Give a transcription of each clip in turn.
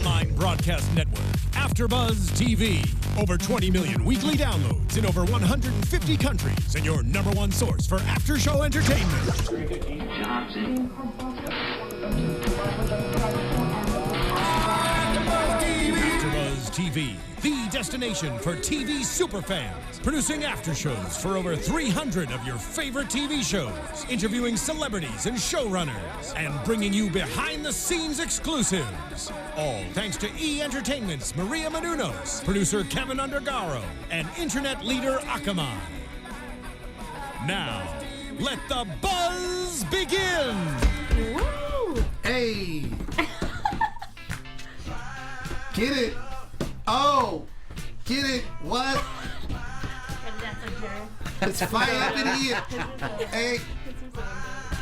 online broadcast network, AfterBuzz TV. Over 20 million weekly downloads in over 150 countries, and your number one source for after-show entertainment. AfterBuzz TV, the destination for TV superfans. Producing after-shows for over 300 of your favorite TV shows. Interviewing celebrities and showrunners. And bringing you behind-the-scenes exclusives. All thanks to E! Entertainment's Maria Menounos, producer Kevin Undergaro, and internet leader Akamai. Now, let the buzz begin! Woo! Hey! Get it? Oh! Get it? What? It's fire up in here. Hey.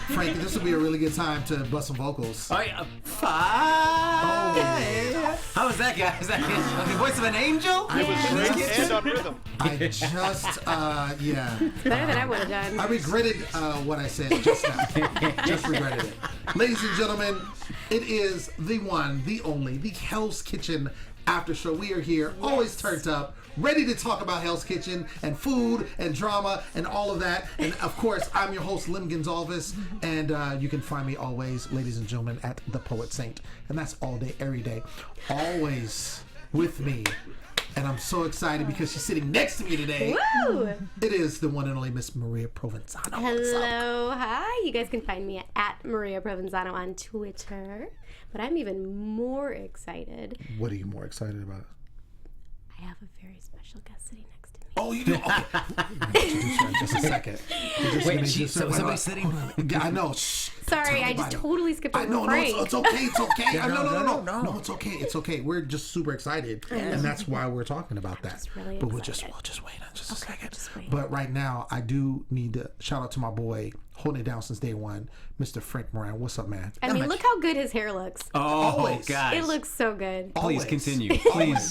Frankie, this would be a really good time to bust some vocals. Oh, yeah. Fire. How was that, guys? The voice of an angel? I was great and on rhythm. I just, yeah. Better than I would have done. I regretted what I said just now. Just regretted it. Ladies and gentlemen, it is the one, the only, the Hell's Kitchen After Show. We are here, always turned up, ready to talk about Hell's Kitchen and food and drama and all of that. And of course, I'm your host, Lem Gonsalves, and you can find me always, ladies and gentlemen, at The Poet Saint. And that's all day, every day. Always with me. And I'm so excited because she's sitting next to me today. Woo! It is the one and only Miss Maria Provenzano. Hello, hi. You guys can find me at Maria Provenzano on Twitter. But I'm even more excited. What are you more excited about? I have a very special guest sitting next to me. Oh, you do? Okay. I'll introduce her in just a second. Wait, somebody's sitting? I know. Shh. Sorry, I just totally skipped over Frank. No, it's okay. It's okay. No. No, it's okay. It's okay. We're just super excited, and that's why we're talking about that. Really but we'll excited. just wait on just a second. Just wait. But right now, I do need to shout out to my boy, holding it down since day one, Mr. Frank Moran. What's up, man? I mean, look how good his hair looks. Oh, Always. guys. It looks so good. Please Always. continue. Please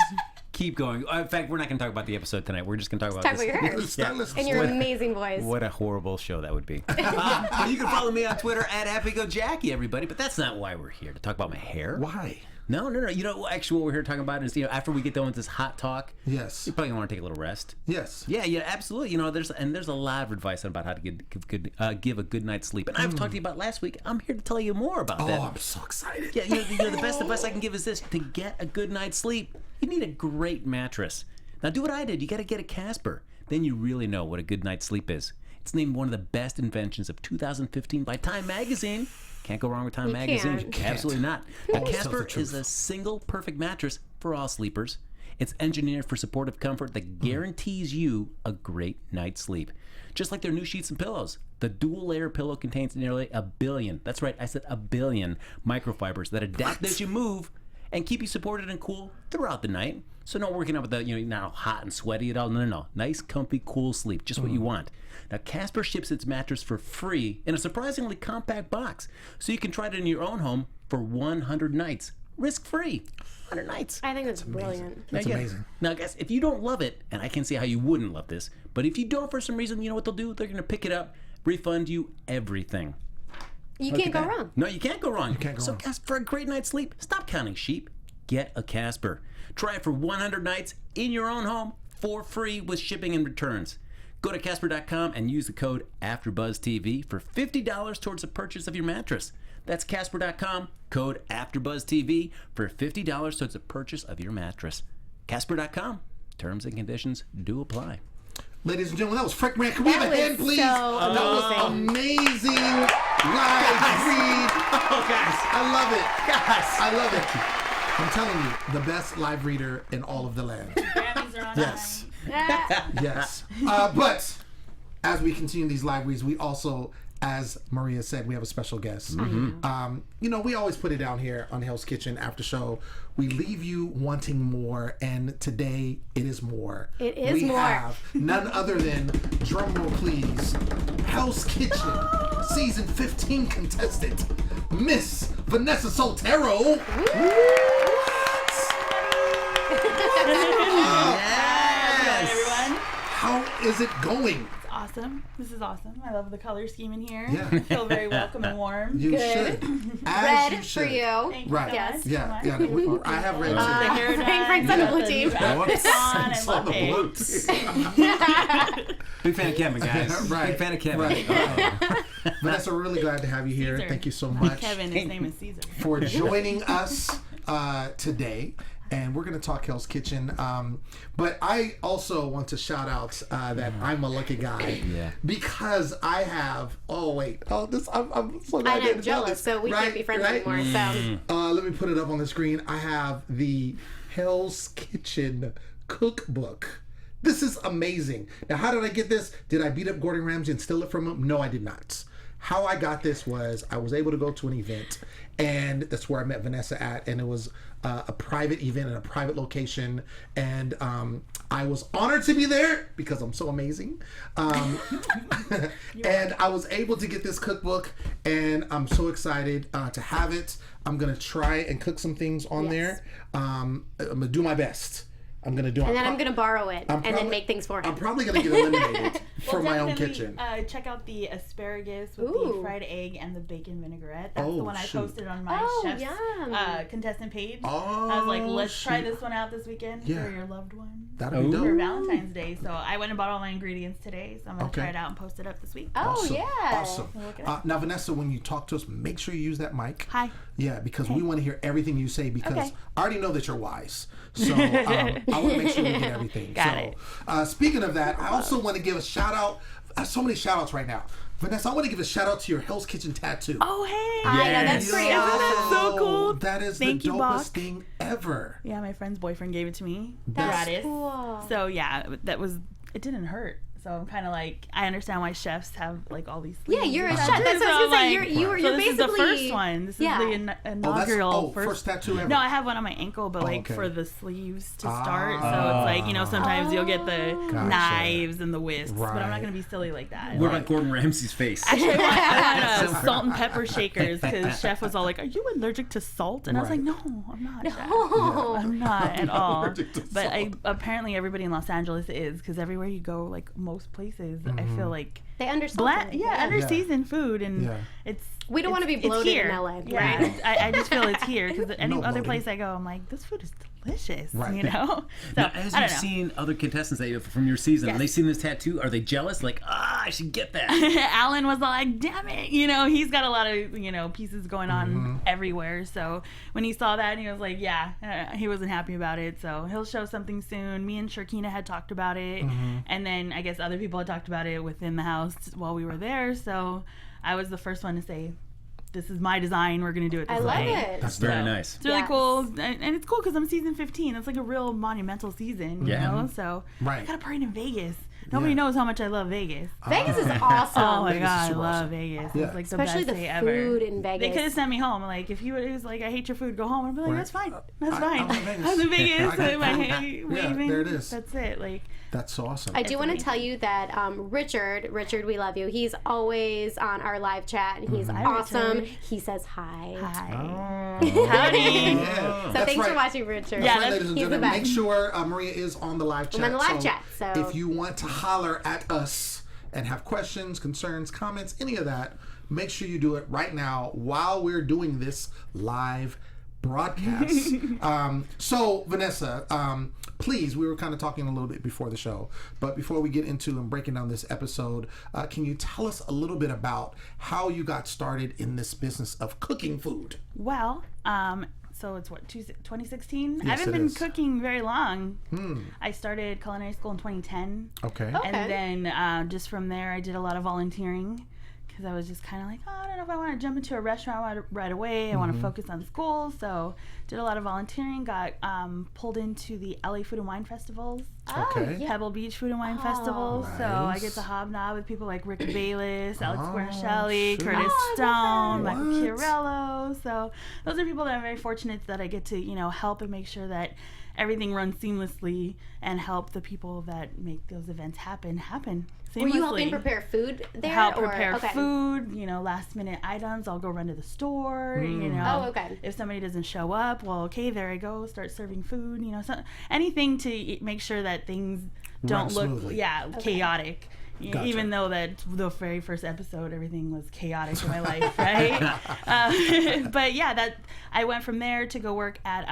keep going. In fact, we're not going to talk about the episode tonight. We're just going to talk about Talk this. about your hair. Stylist. And your amazing voice. What a horrible show that would be. You can follow me on Twitter at HappyGoJackie, everybody. But that's not why we're here, to talk about my hair. Why? No. You know, actually, what we're here talking about is, after we get done with this hot talk, Yes. you're probably going to want to take a little rest. Yes. Yeah, absolutely. There's a lot of advice about how to give a good night's sleep. And I've talked to you about last week. I'm here to tell you more about that. Oh, I'm so excited. Yeah, the best advice I can give is this: to get a good night's sleep, you need a great mattress. Now, do what I did. You got to get a Casper. Then you really know what a good night's sleep is. It's named one of the best inventions of 2015 by Time Magazine. Can't go wrong with Time Magazine. can't. Absolutely not. The Always tells the Casper truth. is a single perfect mattress for all sleepers. It's engineered for supportive comfort that guarantees you a great night's sleep. Just like their new sheets and pillows. The dual-layer pillow contains nearly 1 billion, that's right, I said 1 billion microfibers that adapt as you move and keep you supported and cool throughout the night. So not working out with the, not hot and sweaty at all. No. Nice, comfy, cool sleep. Just what you want. Now, Casper ships its mattress for free in a surprisingly compact box. So you can try it in your own home for 100 nights. Risk-free. 100 nights. I think that's brilliant. That's amazing. Now, guys, if you don't love it, and I can see how you wouldn't love this, but if you don't for some reason, you know what they'll do? They're going to pick it up, refund you everything. You can't go wrong. No, you can't go wrong. can't go so, wrong. guys, for a great night's sleep, stop counting sheep. Get a Casper. Try it for 100 nights in your own home for free with shipping and returns. Go to Casper.com and use the code AfterBuzzTV for $50 towards the purchase of your mattress. That's Casper.com, code AfterBuzzTV for $50 towards the purchase of your mattress. Casper.com. Terms and conditions do apply. Ladies and gentlemen, that was Frank Moran. Can we have a hand, was please? so That was amazing live read. Oh, guys. I love it. Guys. I love it. I'm telling you, the best live reader in all of the land. Yes. Yes. But as we continue these live reads, we also, as Maria said, we have a special guest. We always put it down here on Hell's Kitchen After Show. We leave you wanting more, and today it is more. It is we more. have none other than, drumroll please, Hell's Kitchen Season 15 contestant, Miss Vanessa Soltero. Yes. everyone. How is it going? It's awesome. This is awesome. I love the color scheme in here. Yeah. I feel very welcome and warm. You Good. should. As Red you for should. you. Thank you Right. so Yes. much. Yeah. So much. Yeah. I have red The too. hair done. Frank's on the blue team. Whoops. I It's on love the blue it. team. Big fan of Kevin, guys. Right. Big fan of Kevin. Right. Vanessa, we're really glad to have you here. Caesar. Thank you so much Kevin, his name is Caesar. for joining us today. And we're going to talk Hell's Kitchen. But I also want to shout out that I'm a lucky guy. Yeah. Because I have, I'm so glad And I'm to jealous, this. so we can't be friends anymore. So Let me put it up on the screen. I have the Hell's Kitchen cookbook. This is amazing. Now, how did I get this? Did I beat up Gordon Ramsay and steal it from him? No, I did not. How I got this was I was able to go to an event, and that's where I met Vanessa at, and it was a private event in a private location, and I was honored to be there because I'm so amazing. And I was able to get this cookbook, and I'm so excited to have it. I'm gonna try and cook some things on there. I'm gonna do my best. I'm gonna do. and then I'm gonna borrow it and then make things for him. I'm probably gonna get eliminated for my own definitely, kitchen. Check out the asparagus with Ooh. the fried egg and the bacon vinaigrette. That's Oh, the one I shoot. posted on my Oh, chef's yum. contestant page. Oh, I was like, let's try shoot. this one out this weekend Yeah. for your loved one. That'll be Ooh. For dope. Valentine's Day. So I went and bought all my ingredients today. So I'm going to Okay. try it out and post it up this week. Oh Awesome. yeah. Awesome. Look it up. Now, Vanessa, when you talk to us, make sure you use that mic. Hi. Yeah, because we want to hear everything you say because Okay. I already know that you're wise. So I want to make sure we get everything. Got so, it. Speaking of that, I also want to give a shout out. I have so many shout outs right now. Vanessa, I want to give a shout out to your Hell's Kitchen tattoo. Oh, hey. I know, that's pretty Yo, awesome. so cool. That is Thank the you, dopest Bach. thing ever. Yeah, my friend's boyfriend gave it to me. That's Gratis. cool. So yeah, it didn't hurt. So I'm kind of like, I understand why chefs have like all these Yeah, sleeves you're a and chef. tattoos. That's what I was So gonna say. I'm You're so you're this basically is the first one. This yeah. is the inaugural first tattoo ever. No, I have one on my ankle, but like okay. for the sleeves to start. So it's like, sometimes you'll get the Gotcha. knives and the wisps, but I'm Right. not gonna be silly like that. What about Gordon Ramsay's face? Actually, I want salt and pepper shakers because Chef was all like, "Are you allergic to salt?" And I was like, Right. "No, I'm not. Chef. Oh. I'm not at all." allergic to But salt. apparently everybody in Los Angeles is because everywhere you go, like most places, I feel like They understand. under seasoned food, and Yeah. it's. We don't want to be it's bloated here. in LA. Yeah, Right? I just feel it's here because any No other bloating. place I go, I'm like, this food is delicious. Right. So Now, as I you've don't know. seen other contestants that from your season, Yes. have they seen this tattoo? Are they jealous? Like, I should get that. Alan was like, damn it. He's got a lot of, pieces going on everywhere. So when he saw that, he was like, he wasn't happy about it. So he'll show something soon. Me and Shirkina had talked about it. And then I guess other people had talked about it within the house while we were there. So I was the first one to say, this is my design. We're going to do it this I love way. it. That's very So, nice. It's really Yes. cool. And it's cool because I'm season 15. It's like a real monumental season, Yeah. So Right. I got a parade in Vegas. Nobody Yeah. knows how much I love Vegas. Vegas is awesome. Oh my Vegas is god, I super love awesome. Vegas. Yeah. It's like the Especially best the day food ever. in Vegas. They could have sent me home. Like if he was like, I hate your food, go home. I'd be like, Right. that's fine. That's I fine. love Vegas. I was in Vegas. I got my food. hand Yeah, waving. there it is. That's it. Like That's so awesome. I do want to amazing. tell you that Richard, we love you. He's always on our live chat, and he's awesome. Richard. He says hi. hi. Oh. Howdy. Yeah. So That's thanks right. for watching, Richard. Yeah, Right, ladies and he's the gentlemen, best. make sure Maria is on the live chat. I'm on the live chat, so- if you want to holler at us and have questions, concerns, comments, any of that, make sure you do it right now while we're doing this live broadcast. So Vanessa, please, we were kind of talking a little bit before the show, but before we get into and breaking down this episode, can you tell us a little bit about how you got started in this business of cooking food? Well, so it's 2016? I Yes, haven't it been is. cooking very long. I started culinary school in 2010. Okay. Oh. And then just from there, I did a lot of volunteering because I was just kind of like, oh, I don't know if I want to jump into a restaurant right away. I want to focus on school. So did a lot of volunteering, got pulled into the LA Food and Wine Festivals. Okay. yeah. Pebble Beach Food and Wine Festival. So I nice. get to hobnob with people like Rick Bayless, Alex Oh, Guarnaschelli, shoot. Curtis Oh, I Stone, love Michael that. Chiarello. So those are people that I'm very fortunate that I get to, help and make sure that everything runs seamlessly and help the people that make those events happen seamlessly. Were you helping prepare food there? Help or- prepare okay. food, last minute items. I'll go run to the store, Oh, okay. If somebody doesn't show up, well, okay, there I go, start serving food, so anything to make sure that things don't Run look smoothly. chaotic. Gotcha. Even though that the very first episode, everything was chaotic in my life, right? But yeah, that I went from there to go work at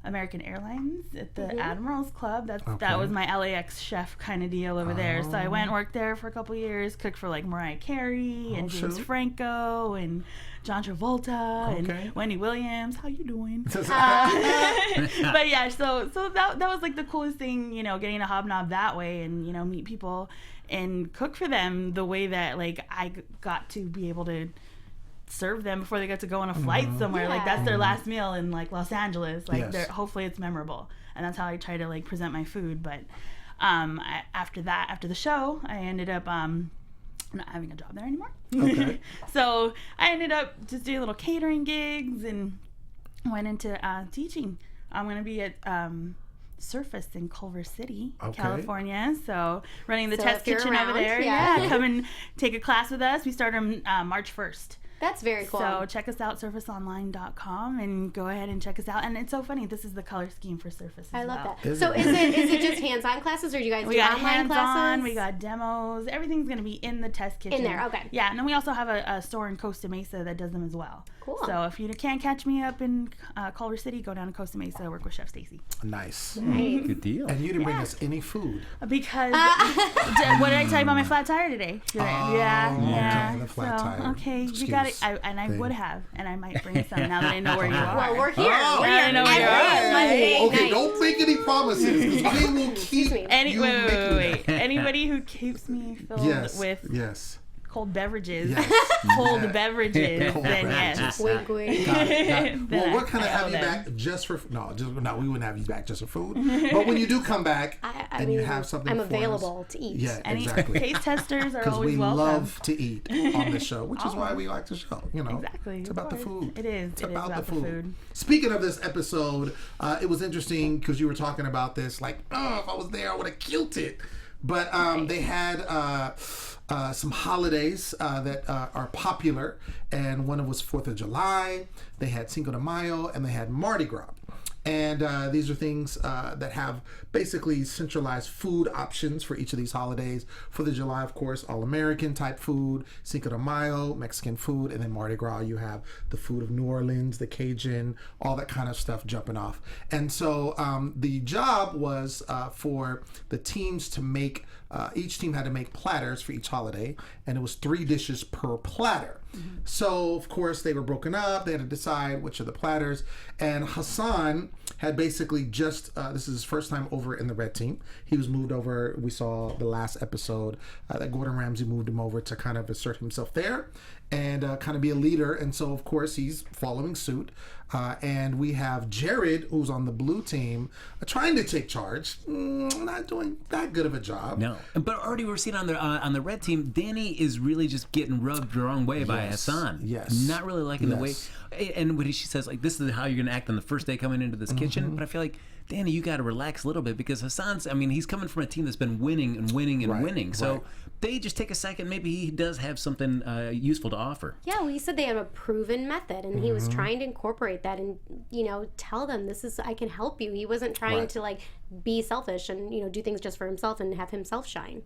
American Airlines at the Admirals Club. That was my LAX chef kind of deal over there. So I went and worked there for a couple years, cooked for like Mariah Carey and James Franco and John Travolta and Wendy Williams. How you doing? But yeah, so that was like the coolest thing, you know, getting to hobnob that way and, you know, meet people and cook for them the way that like I got to be able to serve them before they got to go on a flight somewhere. Like that's their last meal in like Los Angeles. Like hopefully it's memorable, and that's how I try to like present my food. But after the show, I ended up not having a job there anymore. Okay. So I ended up just doing little catering gigs and went into teaching. I'm gonna be at Surface in Culver City, California. So running the test kitchen over there. Yeah, come and take a class with us. We start on March 1st. That's very cool. So check us out, surfaceonline.com, and go ahead and check us out. And it's so funny. This is the color scheme for Surface. I love that. So is it just hands-on classes, or do you guys do online classes? We got demos. Everything's going to be in the test kitchen. In there, okay. Yeah, and then we also have a store in Costa Mesa that does them as well. Cool. So if you can't catch me up in Culver City, go down to Costa Mesa, work with Chef Stacy. Nice. Good deal. And you didn't bring us any food. Because, what did I tell you about my flat tire today? Yeah. The flat tire. Okay, you got it. I would have, and I might bring some now that I know where you are. Well, we're here. I know where you are. Okay, don't make any promises, because we will keep Wait. Anybody who keeps me filled with cold beverages, then yes. Wink, wink. Got it. Well, we're kind of have you back just for we wouldn't have you back just for food. But when you do come back and you have something, I'm available to eat. Yeah, Any exactly. taste testers are always welcome. Because we love to eat on the show, which is why we like the show. You know, exactly. It's about the food. It is. It's it about is the food. Speaking of this episode, it was interesting because you were talking about this. Like, if I was there, I would have killed it. But they had some holidays that are popular, and one was 4th of July. They had Cinco de Mayo, and they had Mardi Gras. And these are things that have basically centralized food options for each of these holidays. 4th of July, of course, all-American type food. Cinco de Mayo, Mexican food. And then Mardi Gras, you have the food of New Orleans, the Cajun, all that kind of stuff jumping off. And so the job was for the teams to make, each team had to make platters for each holiday. And it was 3 dishes per platter. Mm-hmm. So, of course, they were broken up. They had to decide which of the platters. And Hassan had basically just, this is his first time over in the red team. He was moved over. We saw the last episode that Gordon Ramsay moved him over to kind of assert himself there and kind of be a leader. And so, of course, he's following suit. And we have Jared, who's on the blue team, trying to take charge. Not doing that good of a job. No, but already we're seeing on the red team, Danny is really just getting rubbed the wrong way by Hassan. Yes. Not really liking the way. And when she says, like, this is how you're going to act on the first day coming into this kitchen. But I feel like, Danny, you got to relax a little bit because Hassan's, I mean, he's coming from a team that's been winning and winning and winning. So they just take a second. Maybe he does have something useful to offer. Yeah, well, he said they have a proven method, and he was trying to incorporate that and, you know, tell them this is, I can help you. He wasn't trying to, like, be selfish and, you know, do things just for himself and have himself shine.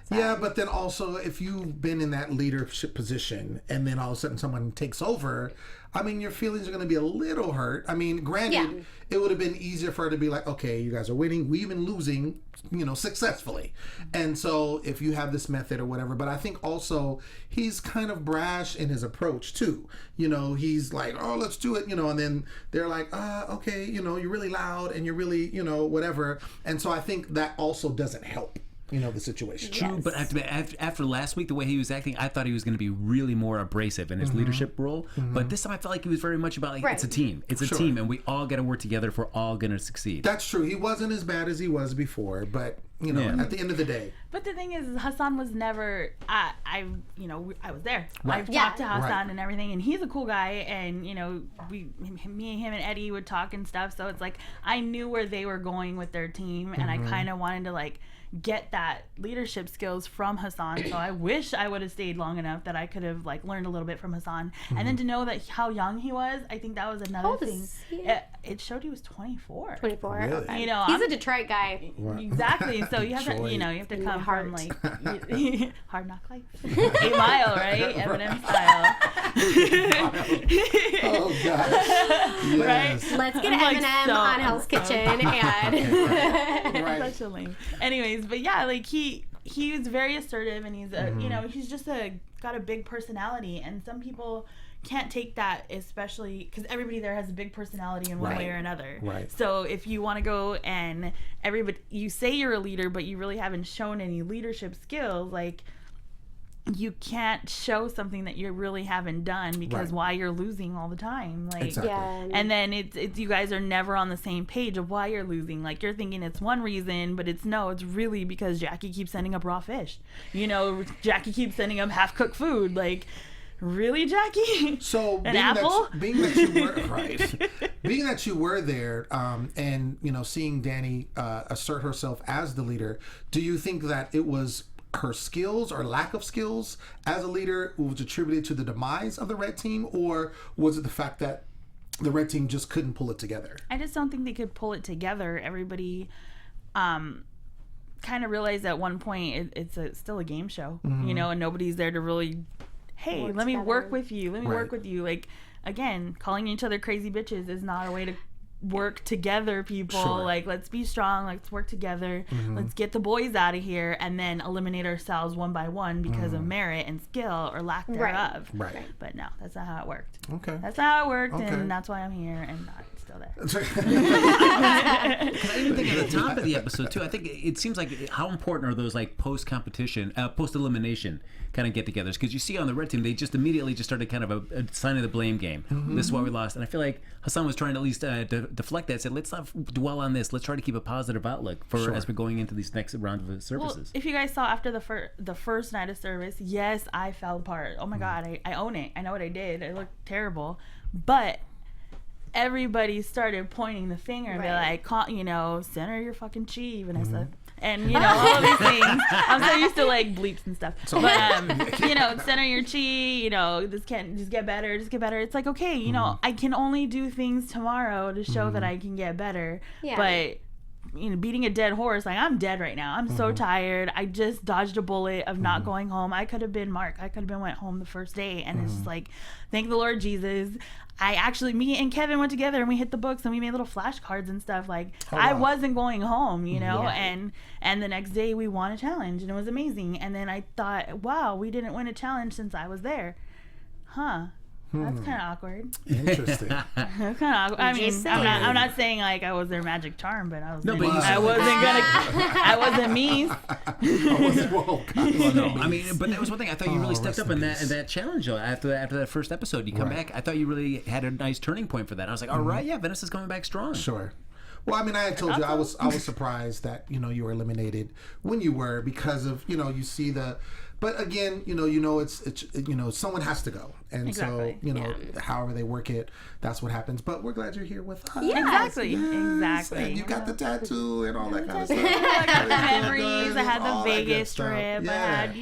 Yeah, but then also if you've been in that leadership position and then all of a sudden someone takes over, I mean, your feelings are going to be a little hurt. I mean, granted, it would have been easier for her to be like, okay, you guys are winning, we've been losing, you know, successfully. And so if you have this method or whatever, but I think also he's kind of brash in his approach too. You know, he's like, oh, let's do it, you know, and then they're like, okay, you know, you're really loud and you're really, you know, whatever. And so I think that also doesn't help. You know, the situation. True, but after last week, the way he was acting, I thought he was going to be really more abrasive in his leadership role. But this time I felt like he was very much about, like, it's a team. It's a team, and we all got to work together if we're all going to succeed. That's true. He wasn't as bad as he was before, but, you know, at the end of the day. But the thing is, Hassan was never, I was there. I've talked to Hassan and everything, and he's a cool guy, and, you know, me and him and Eddie would talk and stuff, so it's like, I knew where they were going with their team, and I kind of wanted to, like, get that leadership skills from Hassan. So I wish I would have stayed long enough that I could have, like, learned a little bit from Hassan. And then to know that how young he was, I think that was another thing. It showed he was 24. 24. Really? Okay. You know, he's a Detroit guy. Exactly. So you have to, you have to In come my from heart. like Hard Knock Life, 8 Mile, right? Eminem style. Oh God. Yes. Right? Let's get I'm like, Eminem so on Hell's Kitchen and Right. Such a lame. Anyways, but yeah, like he was very assertive, and he's he's just got a big personality, and some people can't take that, especially because everybody there has a big personality in one way or another. Right. So if you want to go and you say you're a leader, but you really haven't shown any leadership skills, like you can't show something that you really haven't done, because why you're losing all the time. Like, Exactly. yeah. and then it's you guys are never on the same page of why you're losing. Like, you're thinking it's one reason, but it's really because Jackie keeps sending up raw fish. Jackie keeps sending up half-cooked food. Like, really, Jackie? So An apple? being that you were right, being that you were there, and seeing Danny assert herself as the leader, do you think that it was her skills or lack of skills as a leader was attributed to the demise of the red team, or was it the fact that the red team just couldn't pull it together? I just don't think they could pull it together. Everybody kind of realized at one point it's still a game show, and nobody's there to really, hey, Work let me together. work with you. Let me work with you. Like, again, calling each other crazy bitches is not a way to work together, people. Sure. Like, let's be strong. Let's work together. Let's get the boys out of here, and then eliminate ourselves one by one because of merit and skill or lack thereof. Right. But no, that's not how it worked. Okay. That's not how it worked, Okay. and that's why I'm here and not still there. Because I even think at the top of the episode too, I think it seems like how important are those like post-competition, post-elimination kind of get-togethers? Because you see on the red team, they just immediately just started kind of a sign of the blame game. This is why we lost, and I feel like Hassan was trying to at least deflect that. Said, let's not dwell on this. Let's try to keep a positive outlook for as we're going into these next round of services. Well, if you guys saw after the first night of service, yes, I fell apart. Oh my God, I own it. I know what I did. It looked terrible, but everybody started pointing the finger and be like, center your fucking chi, Vanessa. And, all these things. I'm so used to, like, bleeps and stuff. But, center your chi, this can't, just get better. It's like, okay, I can only do things tomorrow to show that I can get better. Yeah. But, beating a dead horse, like, I'm dead right now. I'm so tired. I just dodged a bullet of not going home. I could have been Mark. I could have been went home the first day. And it's just like, thank the Lord Jesus. Me and Kevin went together and we hit the books and we made little flashcards and stuff. Like, I wasn't going home, and the next day we won a challenge and it was amazing. And then I thought, wow, we didn't win a challenge since I was there. Huh. That's kind of awkward. Interesting. That's kind of awkward. I mean, Just I'm not saying like I was their magic charm, but I was. No, but I wasn't me. I mean, but that was one thing. I thought you really stepped up in that challenge though. After that first episode, you come back. I thought you really had a nice turning point for that. I was like, all right, yeah, Vanessa's coming back strong. Sure. Well, I mean, I had told you I was surprised that you were eliminated when you were, because of you see the. But again, it's someone has to go, and Exactly. so however they work it, that's what happens. But we're glad you're here with us. Yeah. Exactly. Yes. Exactly. And you got the tattoo and all that kind of stuff. I got the memories. Good, I had all the that good Vegas stuff. trip. Yeah. I had,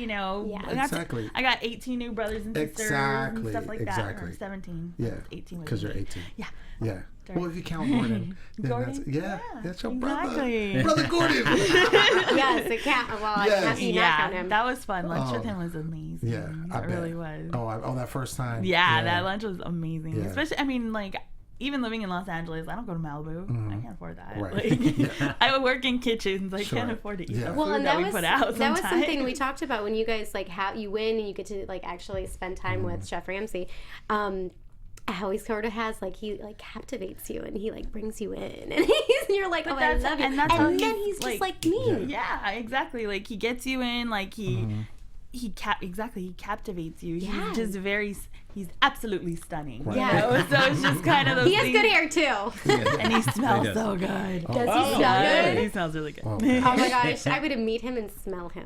Exactly. I got 18 new brothers and sisters and stuff like that. Exactly. Or 17. Yeah. 18. Because you're 18. Yeah. Yeah. Well, if you count Gordon, then Gordon? that's your Exactly. brother Gordon. yes, the cat. Well, Yes. have you not count him? That was fun. Lunch with him was amazing. Yeah, I it bet. really was. Oh, that first time. Yeah, that lunch was amazing. Yeah. Especially, I mean, like, even living in Los Angeles, I don't go to Malibu. I can't afford that. Right. Like, I work in kitchens. I Sure. can't afford to eat the Well, food and that we put out that was sometimes. something we talked about when you guys like you win and you get to like actually spend time with Chef Ramsay. How he sort of has like he like captivates you and he like brings you in and you're like, oh, I love you, and that's how and then he's, he's just like, like me. Yeah, exactly. Like, he gets you in, like, he captivates you. Yes. He's just he's absolutely stunning. Right. Yeah. So it's just kind of those He has things. good hair too. And he smells He does. so good. Does he smell good? He smells really good. Oh, Oh my gosh, I would meet him and smell him.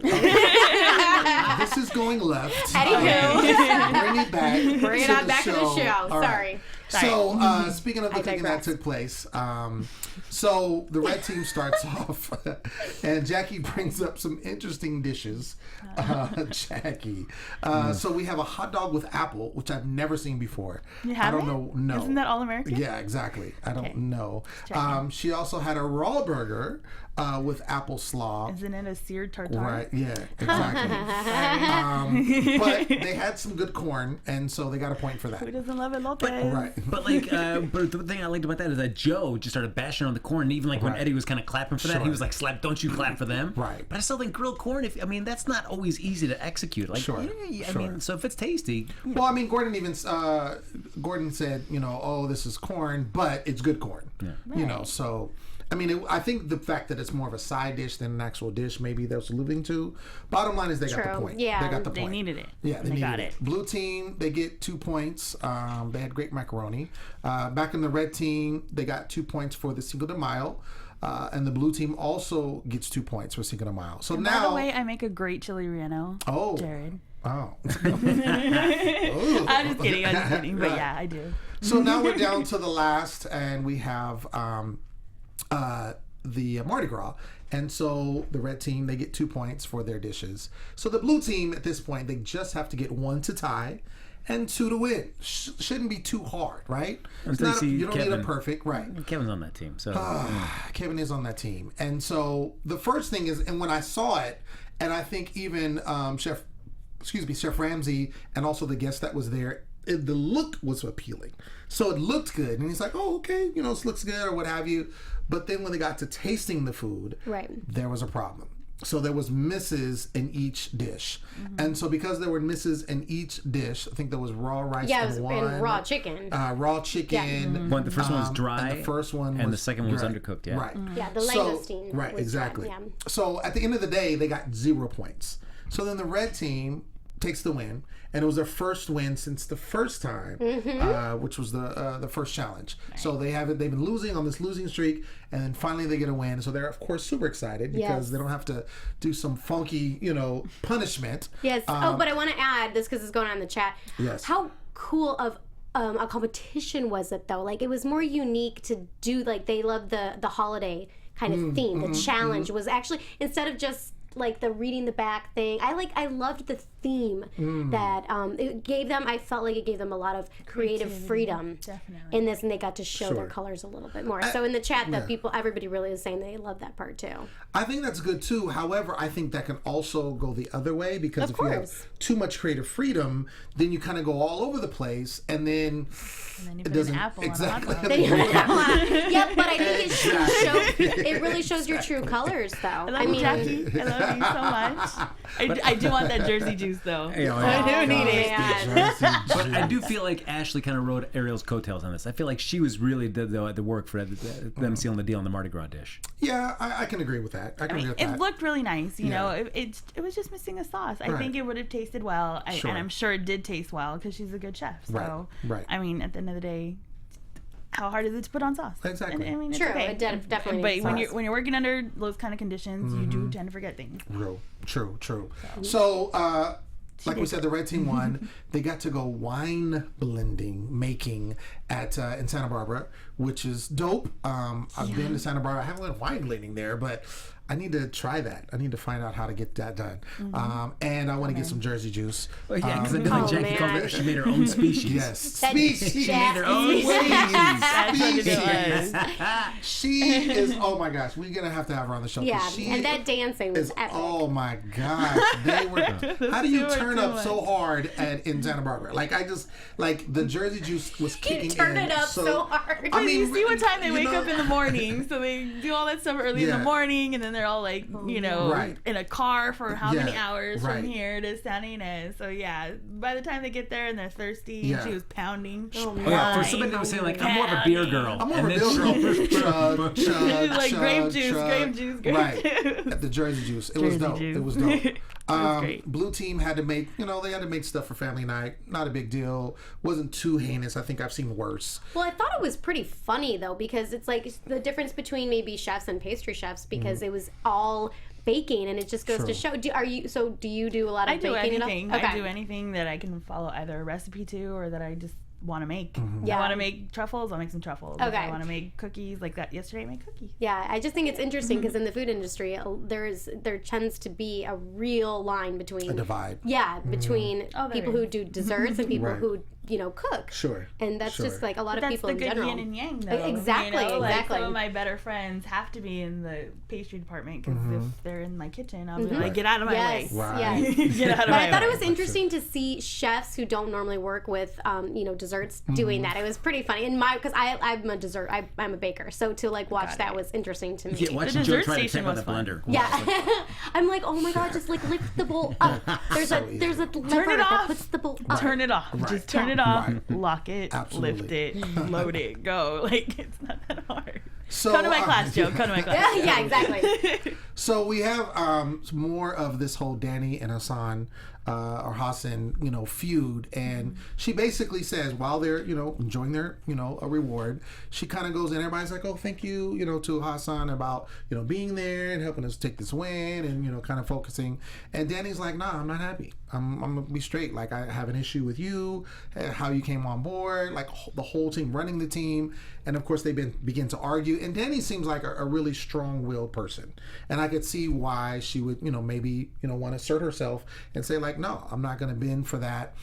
This is going left. Anywho. Bring it back. Bring it to on the back to the show. All right. Sorry. So, speaking of the cooking that digress. took place, so the red team starts off, and Jackie brings up some interesting dishes. Jackie. So we have a hot dog with apple, which I've never seen before. You I don't haven't? know. No. Isn't that all American? Yeah, exactly. I don't Okay. know. She also had a raw burger with apple slaw. Isn't it a seared tartare? Right, yeah, exactly. But they had some good corn, and so they got a point for that. Who doesn't love elotes? Right. But but the thing I liked about that is that Joe just started bashing on the corn. And even like when Right. Eddie was kind of clapping for that, Sure. he was like, "Don't you clap for them?" Right. But I still think grilled corn. That's not always easy to execute. Like, Sure. I Sure. mean, so if it's tasty, Well, I mean, Gordon said, oh, this is corn, but it's good corn. Yeah. So. I mean, I think the fact that it's more of a side dish than an actual dish, maybe that's alluding to. Bottom line is they got the point. Yeah. They got the They point. needed it. Yeah, They got it. Blue team, they get 2 points. They had great macaroni. Back in the red team, they got 2 points for the Cinco de Mayo. And the blue team also gets 2 points for Cinco de Mayo. So And now. by the way, I make a great chili relleno. Oh. Jared. Oh. I'm just kidding. But yeah, I do. So now we're down to the last, and we have the Mardi Gras. And so the red team, they get 2 points for their dishes. So the blue team, at this point, they just have to get 1 to tie and 2 to win. Shouldn't be too hard, right? It's Until you see you don't need Kevin. a perfect, right? Kevin's on that team. So Kevin is on that team. And so the first thing is, and when I saw it, and I think even Chef Ramsay and also the guest that was there, the look was appealing. So it looked good. And he's like, oh, okay, this looks good or what have you. But then when they got to tasting the food, Right. there was a problem. So there was misses in each dish. And so because there were misses in each dish, I think there was raw rice Yeah, it was in one. and raw chicken. Raw chicken. the first one was dry, And the first one and was the second one was dry. undercooked, yeah. Right. Yeah, the So- langoustine. right, was exactly. dry, yeah. So at the end of the day, they got 0 points. So then the red team takes the win, and it was their first win since the first time, which was the first challenge. So they've been losing on this losing streak, and then finally they get a win. So they're of course super excited because Yes. they don't have to do some funky, punishment. Yes. But I want to add this because it's going on in the chat. Yes. How cool of a competition was it though? Like it was more unique to do. Like they love the holiday kind of theme. The challenge was actually instead of just like the reading the back thing. I loved the theme that it gave them. I felt like it gave them a lot of creative freedom Definitely. in this, and they got to show their Sure. colors a little bit more. So in the chat, that everybody really is saying they love that part too. I think that's good too. However, I think that can also go the other way because Of if you have course. too much creative freedom, then you kind of go all over the place, and then And then you it put doesn't an apple exactly. on a hot dog. Yep, but I think it really shows your true colors, though. I love you, Jackie. I love you so much. I do want that Jersey juice though. I do need it. But I do feel like Ashley kind of rode Ariel's coattails on this. I feel like she was really the work for them sealing the deal on the Mardi Gras dish. Yeah, I can agree with that. I can agree with that. It looked really nice, you know. Yeah. It was just missing a sauce. I Right. think it would have tasted well, Sure. and I'm sure it did taste well because she's a good chef. So, Right. I mean, at the end of the day, how hard is it to put on sauce? Exactly. And, I mean, it's True, okay. it definitely But needs when sauce. you're working under those kind of conditions, you do tend to forget things. True. So, like we said, the red team won. They got to go wine making at in Santa Barbara, which is dope. I've been to Santa Barbara. I haven't went wine blending there, but I need to try that. I need to find out how to get that done. And I want to get some Jersey juice. Well, yeah, because Oh, Jackie called man. it, she made her own species. Yes, That- species. She made her own That's what it Species. was. She is. Oh my gosh, we're gonna have to have her on the show. 'cause Yeah, she and that dancing was is. epic. Oh my gosh, they were. How do you Too turn much. up so hard in Santa Barbara? Like I just like the Jersey juice was kicking Turn in. it up so hard. I mean, You see what time they you wake know- up in the morning, so they do all that stuff early in Yeah. the morning, and then they're all like, Right. in a car for how many Yeah, hours right. from here to Santa Ynez. So yeah, by the time they get there and they're thirsty, Yeah. she was pounding. Oh, Oh, yeah, for my. somebody that was saying like, I'm more of a beer girl. I'm more And of a then bill she- girl. Chug, Like grape chug, juice, chug. grape juice, grape Right. juice. The Jersey juice. It was Jersey dope. juice. It was dope. great. Blue team had to make, they had to make stuff for family night. Not a big deal. Wasn't too heinous. I think I've seen worse. Well, I thought it was pretty funny though, because it's like the difference between maybe chefs and pastry chefs, because it was all baking, and it just goes to show. Do you do a lot of I do baking? anything. Okay. I do anything that I can follow either a recipe to or that I just want to make. Yeah. I want to make truffles, I'll make some truffles. Okay. If I want to make cookies like that yesterday, I made cookies. Yeah, I just think it's interesting because in the food industry, there tends to be a real line between A divide. Yeah, between Oh, there people is. who do desserts and people Right. who cook. Sure. And that's just like a lot of That's people the in good general. yin and yang, though. Exactly, you know? Like, exactly. some of my better friends have to be in the pastry department because if they're in my kitchen, I'll be like, Right. get out of my Yes, way. Right. yes. Get out of But my I thought way. it was interesting to see chefs who don't normally work with, desserts doing that. It was pretty funny. And because I'm a dessert, I'm a baker, so to like watch that was interesting to me. Yeah, watching dessert Joe try to station take out was the fun. blender. Yeah, I'm like, oh my god, just like lift the bowl up. There's a lever that off. puts the bowl up. Turn it off. Just turn it off. Right. Lock it. Absolutely. Lift it. Load it. Go. Like, it's not that hard. So, Come to my class, Joe. Come to my class. Yeah, exactly. So we have more of this whole Danny and Hassan or Hassan, feud, and she basically says while they're, enjoying their, a reward, she kind of goes in. Everybody's like, "Oh, thank you, to Hassan about, being there and helping us take this win and kind of focusing." And Danny's like, "Nah, I'm not happy. I'm gonna be straight. Like I have an issue with you, how you came on board, like the whole team running the team." And of course they begin to argue. And Danny seems like a really strong-willed person, and I could see why she would, maybe want to assert herself and say like, "No, I'm not going to bend for that."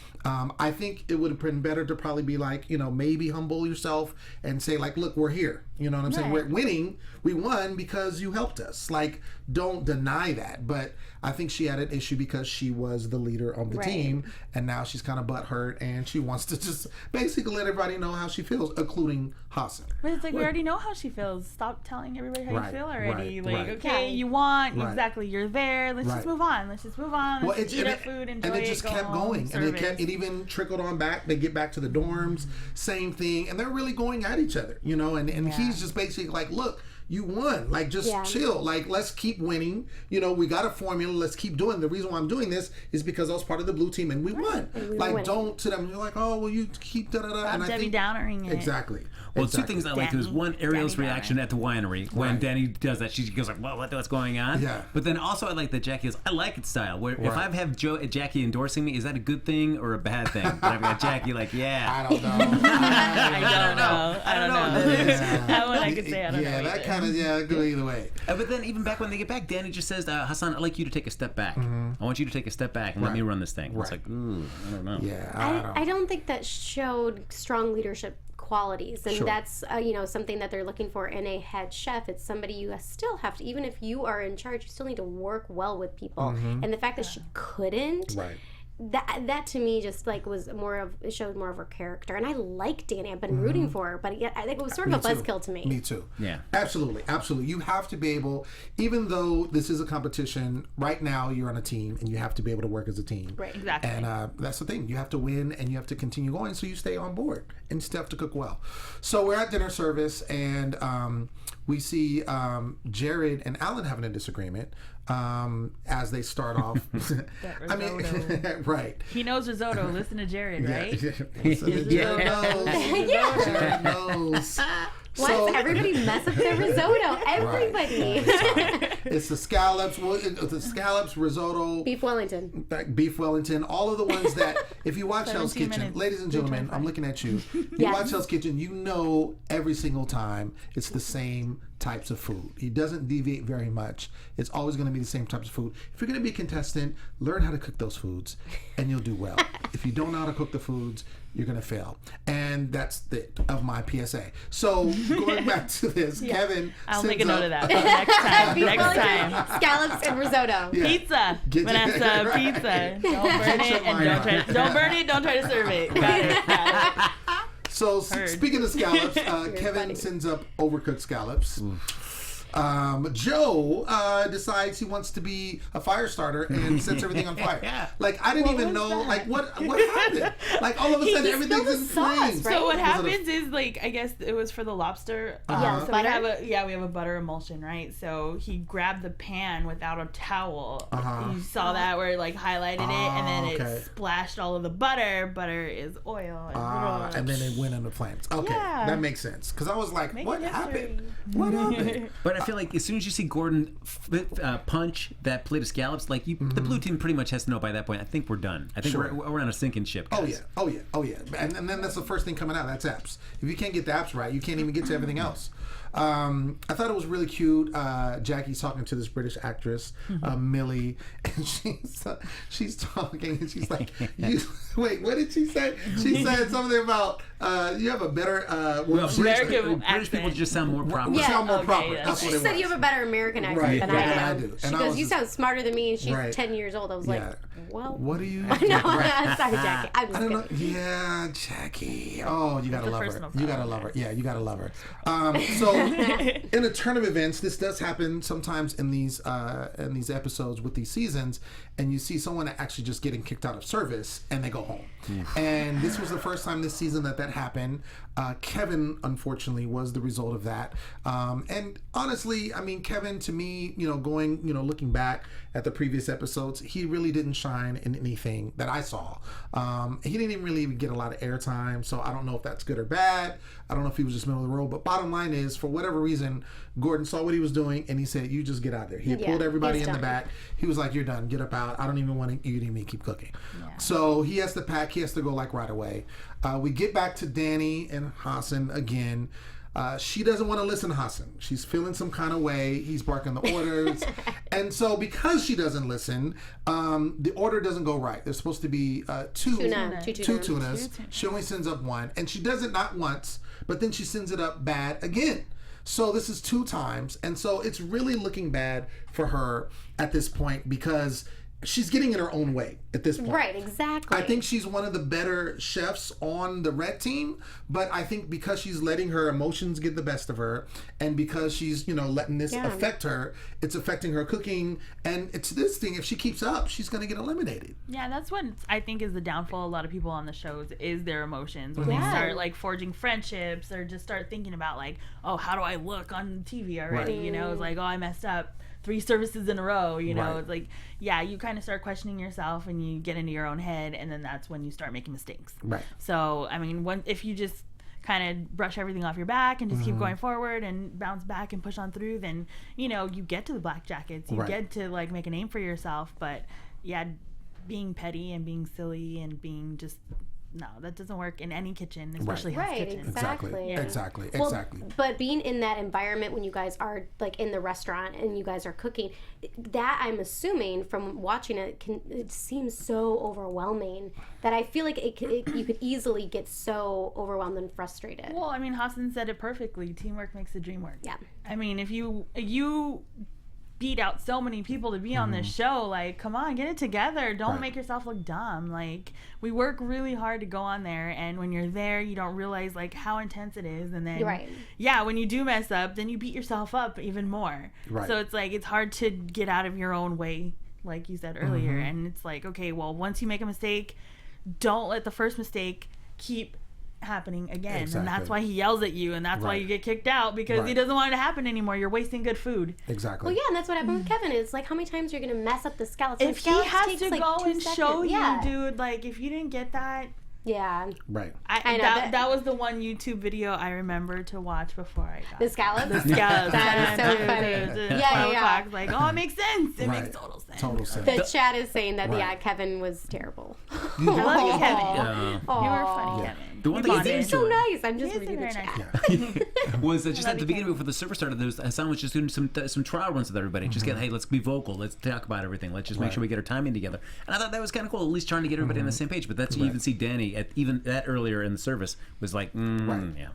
I think it would have been better to probably be like, maybe humble yourself and say like, "Look, we're here. You know what I'm saying? Right. We're winning. We won because you helped us. Like, don't deny that." But I think she had an issue because she was the leader of the team, and now she's kind of butthurt, and she wants to just basically let everybody know how she feels, including Hassan. But it's like, we already know how she feels. Stop telling everybody how Right, you feel already. right, Like, right. okay, Yeah. you want, Right. exactly, you're there. Let's just Right. move on. Let's just move on. Let's Well, eat our food, enjoy and it just go kept home, going, and service. it even trickled on back. They get back to the dorms, same thing, and they're really going at each other, and he's just basically like, "Look, you won. Like, just chill. Like, let's keep winning. We got a formula. Let's keep doing it. The reason why I'm doing this is because I was part of the blue team and we won. Like, don't sit them. You're like, oh, well, you keep da-da-da. And I Debbie think, Downering it. Exactly. Well, two things I liked was one, Ariel's Danny reaction at the winery when Right. Danny does that. She goes like, "Well, what's going on?" Yeah. But then also I like that Jackie is. I like its style. Where if Right. I have Jackie endorsing me, is that a good thing or a bad thing? But I've got Jackie like, yeah. I don't know. I don't know. I don't know. That one I could say I don't know. Yeah, that either. kind of, go either way. But then even back when they get back, Danny just says, "Hassan, I'd like you to take a step back. I want you to take a step back and let me run this thing." It's Right. like, ooh, I don't know. Yeah, I don't think that showed strong leadership qualities, and Sure. that's something that they're looking for in a head chef. It's somebody you still have to, even if you are in charge, you still need to work well with people. And the fact that she couldn't, Right. that to me just like was it showed more of her character. And I like Danny. I've been rooting for her, but I think it was sort of a buzzkill to me. Me too. Yeah. Absolutely. You have to be able, even though this is a competition, right now you're on a team and you have to be able to work as a team. Right. Exactly. And that's the thing. You have to win and you have to continue going so you stay on board and you still have to cook well. So we're at dinner service and we see Jared and Alan having a disagreement as they start off. I mean, right. He knows risotto. Listen to Jared, right? Jared knows. Jared knows. Why does everybody mess up their risotto? Everybody. It's the scallops, risotto, Beef Wellington. beef Wellington, all of the ones that, if you watch Hell's 17 Kitchen, minutes. ladies and gentlemen, I'm looking at you. You Yes. watch Hell's Kitchen, you know every single time it's the same types of food. He doesn't deviate very much. It's always going to be the same types of food. If you're going to be a contestant, learn how to cook those foods and you'll do well. If you don't know how to cook the foods, you're going to fail. And that's it of my PSA. So going back to this, Kevin I'll sends make a note up- of that next time. Beef Next Wellington, time. scallops, and risotto. Yeah. Pizza. Get- Vanessa, right. pizza. Don't burn Get your it and mind don't burn it. Don't try to serve it. Got it. Got it. So Heard. speaking of scallops, Kevin funny. sends up overcooked scallops. Joe decides he wants to be a fire starter and sets everything on fire. Yeah. Like I didn't even know like what happened. Like all of a sudden He everything's spilled in the sauce, flames. right? So what Was it a- happens is, like, I guess it was for the lobster. Yeah, So butter? we have a butter emulsion, right? So he grabbed the pan without a towel. You saw that where it like highlighted it, and then okay. it splashed all of the butter. Butter is oil. And then it went into flames. Okay, Yeah. that makes sense. Because I was like, Make what it happened? history. What happened? But I feel like as soon as you see Gordon punch that plate of scallops, like the blue team pretty much has to know by that point. I think we're done. I think we're on a sinking ship. Guys. Oh yeah. And then that's the first thing coming out. That's apps. If you can't get the apps right, you can't even get to everything else. I thought it was really cute. Jackie's talking to this British actress, Millie, and she's talking, and she's like, "Wait, what did she say?" She said something about you have a better British people just sound more proper. Yeah, sound more proper. Yeah. That's what she it said was. you have a better American accent than I do. She goes, "You sound smarter than me," and she's 10 years old. I was like, "Well, what are you?" No, sorry, Jackie. I'm just kidding. Yeah, Jackie. Oh, you gotta love her. You gotta love her. Yeah, you gotta love her. So. In a turn of events, this does happen sometimes in these episodes with these seasons, and you see someone actually just getting kicked out of service and they go home. And this was the first time this season that happened. Kevin, unfortunately, was the result of that. And honestly, I mean, Kevin, to me, looking back at the previous episodes, he really didn't shine in anything that I saw. He didn't even really get a lot of airtime, so I don't know if that's good or bad. I don't know if he was just middle of the road, but bottom line is, for whatever reason, Gordon saw what he was doing and he said, "You just get out there." He had pulled everybody in the back. He was like, "You're done. Get up out. I don't even want you to keep cooking." Yeah. So he has to pack. He has to go like right away. We get back to Danny and Hassan again. She doesn't want to listen to Hassan. She's feeling some kind of way. He's barking the orders. And so because she doesn't listen, the order doesn't go right. There's supposed to be two tunas. She only sends up one. And she does it not once, but then she sends it up bad again. So this is 2 times. And so it's really looking bad for her at this point because she's getting in her own way at this point. Right, exactly. I think she's one of the better chefs on the red team, but I think because she's letting her emotions get the best of her, and because she's, letting this affect her, it's affecting her cooking, and it's this thing, if she keeps up, she's going to get eliminated. Yeah, that's what I think is the downfall of a lot of people on the shows is their emotions. When they start, forging friendships, or just start thinking about, oh, how do I look on TV already? Right. It's like, oh, I messed up 3 services in a row, It's like, you kind of start questioning yourself and you get into your own head, and then that's when you start making mistakes. Right. So, I mean, if you just kind of brush everything off your back and just keep going forward and bounce back and push on through, then, you get to the black jackets, you get to, make a name for yourself. But, being petty and being silly and being just... No, that doesn't work in any kitchen, especially house kitchen. Exactly. Yeah. Exactly. But being in that environment when you guys are in the restaurant and you guys are cooking, that I'm assuming from watching it seems so overwhelming that I feel like you could easily get so overwhelmed and frustrated. Well, I mean, Hassan said it perfectly. Teamwork makes the dream work. Yeah. I mean, if you beat out so many people to be on this show, come on, get it together. Don't make yourself look dumb. We work really hard to go on there, and when you're there, you don't realize how intense it is, and then when you do mess up, then you beat yourself up even more. Right. So it's hard to get out of your own way, like you said earlier. And it's okay, well, once you make a mistake, don't let the first mistake keep happening again. Exactly. And that's why he yells at you, and that's why you get kicked out, because he doesn't want it to happen anymore. You're wasting good food. Exactly. Well, yeah, and that's what happened with Kevin. It's how many times you're gonna mess up the scallops? If he has to go and show you, dude, if you didn't get that. Yeah. Right. I know that was the one YouTube video I remember to watch before I got the scallops. The scallops. That is so funny. Yeah. Oh, it makes sense. It makes total sense. The chat is saying that Kevin was terrible. I love you, Kevin. You were funny, Kevin. The one thing he seems so nice. I'm just reading the chat. Was just at the beginning before the server started, Hassan was just doing some trial runs with everybody. Just hey, let's be vocal. Let's talk about everything. Let's just make sure we get our timing together. And I thought that was kind of cool, at least trying to get everybody on the same page. But that's you even see Danny even that earlier in the service was yeah.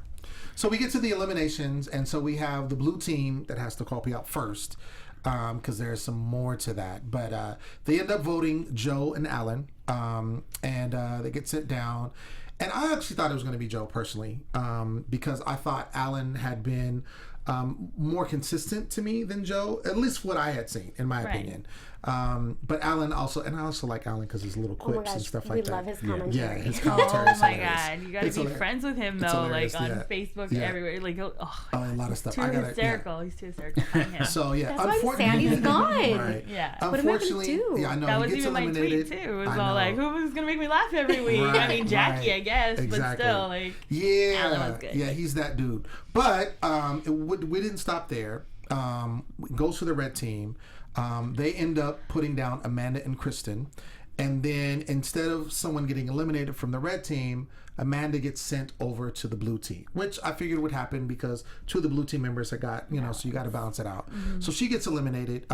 So we get to the eliminations, and so we have the blue team that has to call me out first, because there's some more to that. But they end up voting Joe and Alan, and they get sent down. And I actually thought it was going to be Joe personally, because I thought Alan had been more consistent to me than Joe, at least what I had seen, in my opinion. But Alan also, and I also like Alan because his little quips and stuff like that. We love his commentary. Yeah, his commentary. Oh my god, you gotta be friends with him though, on Facebook, everywhere. A lot of stuff. He's too hysterical. He's too hysterical. So that's why Sandy's gone. Right. Yeah. Unfortunately, I know that was even my tweet too. It was all who's gonna make me laugh every week? I mean, Jackie, I guess, but still, Alan was good. Yeah, he's that dude. But we didn't stop there. goes to the red team. They end up putting down Amanda and Kristen. And then instead of someone getting eliminated from the red team, Amanda gets sent over to the blue team, which I figured would happen because two of the blue team members had got, so you got to balance it out. So she gets eliminated,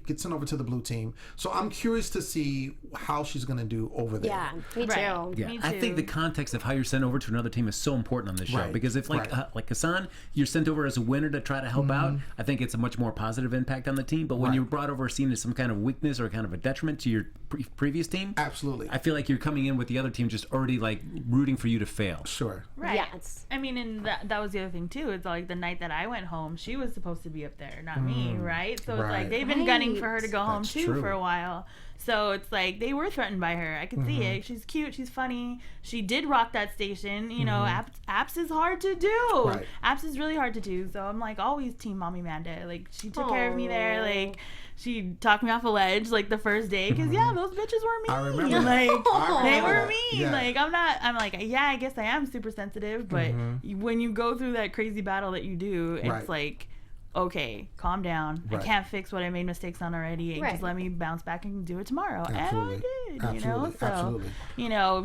gets sent over to the blue team. So I'm curious to see how she's going to do over there. Yeah, me too. Yeah, Me I too. think the context of how you're sent over to another team is so important on this show Right. because if like Hassan, you're sent over as a winner to try to help out, I think it's a much more positive impact on the team. But when you're brought over seen as some kind of weakness or kind of a detriment to your previous team, Absolutely. I feel like you're coming in with the other team just already like rooting for you to fail. Sure. Right. Yes. I mean, and that was the other thing too. It's like the night that I went home, she was supposed to be up there, not me, right? So it's Right. like they've been gunning for her to go home That's too true. for a while. So it's like they were threatened by her. I could see it. She's cute. She's funny. She did rock that station. You know, apps is hard to do. Right. Apps is really hard to do. So I'm like always team Mommy Manda. Like she took care of me there. Like she talked me off a ledge like the first day because those bitches were mean. I remember that. Like I they remember were that. mean. Yeah. Like I'm like I guess I am super sensitive, but when you go through that crazy battle that you do, it's Right. like, okay, calm down. Right. I can't fix what I made mistakes on already. Right. Just let me bounce back and do it tomorrow. Absolutely. And I did, Absolutely. So, Absolutely.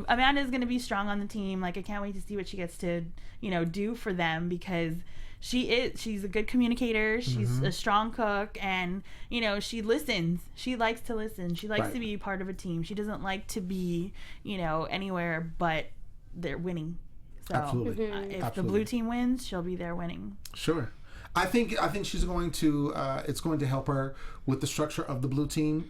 Amanda's going to be strong on the team. Like, I can't wait to see what she gets to, do for them because she's a good communicator. She's a strong cook and, she listens. She likes to listen. She likes Right. to be part of a team. She doesn't like to be, anywhere but they're winning. So Absolutely. if the Absolutely. blue team wins, she'll be there winning. Sure. I think she's going to it's going to help her with the structure of the blue team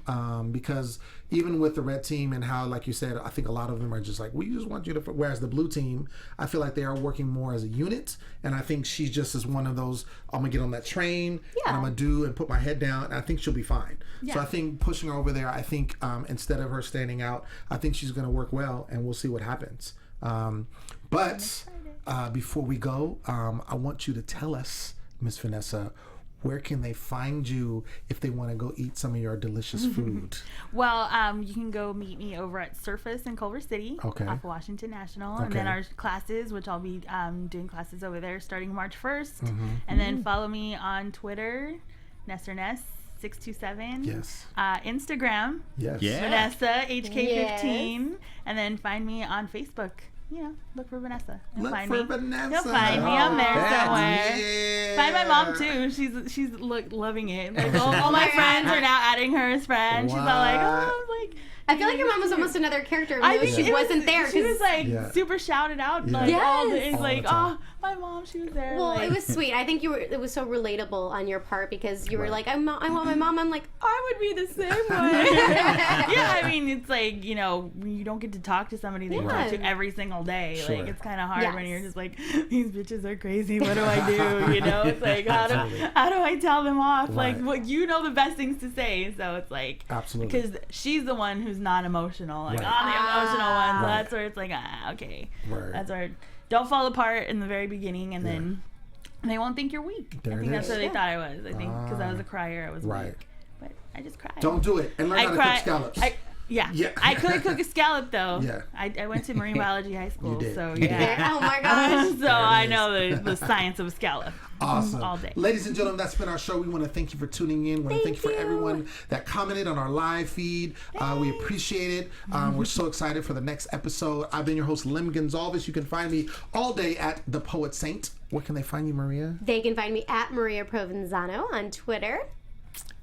because even with the red team and how, like you said, I think a lot of them are just like, we just want you to, whereas the blue team, I feel like they are working more as a unit, and I think she just is one of those, I'm gonna get on that train and I'm gonna do and put my head down, and I think she'll be fine. So I think pushing her over there, I think instead of her standing out, I think she's gonna work well, and we'll see what happens. But before we go, I want you to tell us, Miss Vanessa, where can they find you if they want to go eat some of your delicious food? Well, you can go meet me over at Surface in Culver City Okay. off of Washington National. And then our classes, which I'll be doing classes over there starting March 1st. And then follow me on Twitter, NessOrNess627. Yes. Instagram, Yes. Yeah. Vanessa HK15. And then find me on Facebook. Look for Vanessa. You'll Look find for me. Vanessa. You'll find me. I'm there somewhere. Yeah. Find my mom too. She's loving it. Like all my friends are now adding her as friends. She's all like, like. I feel like your mom was almost another character. I Even though think she it wasn't there. She was 'cause- like super shouted out like all the days, All the like time. my mom, she was there. Well, like, it was sweet. I think it was so relatable on your part because you were like, I want my mom. I'm like, I would be the same way. yeah, I mean, it's like, you don't get to talk to somebody that you talk to every single day. Sure. Like, it's kind of hard when Yes. you're just like, these bitches are crazy. What do I do? It's like, how do I tell them off? Right. Like, what the best things to say. So it's like, Absolutely. because she's the one who's not emotional. Like, Right. I'm the emotional one. So Right. that's where it's like, okay. Right. That's where don't fall apart in the very beginning, and then they won't think you're weak. There I it think that's is. what they thought I was. I think because I was a crier, I was Right. weak. But I just cried. Don't do it. And learn how to cook scallops. Yeah. Yeah. I could cook a scallop though. Yeah. I went to marine biology high school, did. so You yeah. Oh my gosh. So I know the science of a scallop. Awesome. All day. Ladies and gentlemen, that's been our show. We want to thank you for tuning in. We want to thank you for everyone that commented on our live feed. We appreciate it. We're so excited for the next episode. I've been your host, Lem Gonsalves. You can find me all day at The Poet Saint. Where can they find you, Maria? They can find me at Maria Provenzano on Twitter.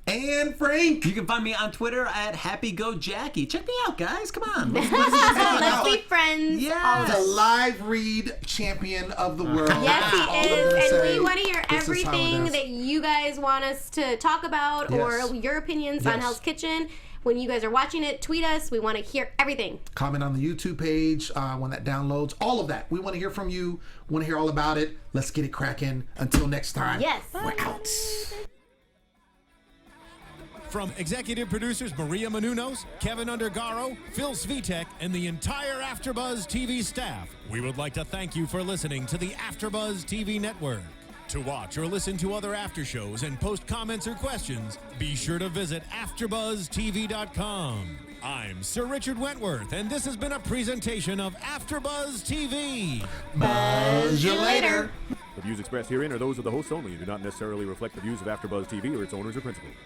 And Frank. You can find me on Twitter at HappyGoJackie. Check me out, guys. Come on. Let's be friends. Yeah. The live read champion of the world. Yes, That's all I'm he gonna is, and say. we want to hear This is how it everything is. that you guys want us to talk about or Yes. your opinions on Yes. Hell's Kitchen. When you guys are watching it, tweet us. We want to hear everything. Comment on the YouTube page when that downloads. All of that. We want to hear from you. Want to hear all about it. Let's get it cracking. Until next time. Yes. We're out. From executive producers Maria Menounos, Kevin Undergaro, Phil Svitek, and the entire AfterBuzz TV staff, we would like to thank you for listening to the AfterBuzz TV network. To watch or listen to other after shows and post comments or questions, be sure to visit AfterBuzzTV.com. I'm Sir Richard Wentworth, and this has been a presentation of AfterBuzz TV. Buzz you later. The views expressed herein are those of the hosts only and do not necessarily reflect the views of AfterBuzz TV or its owners or principals.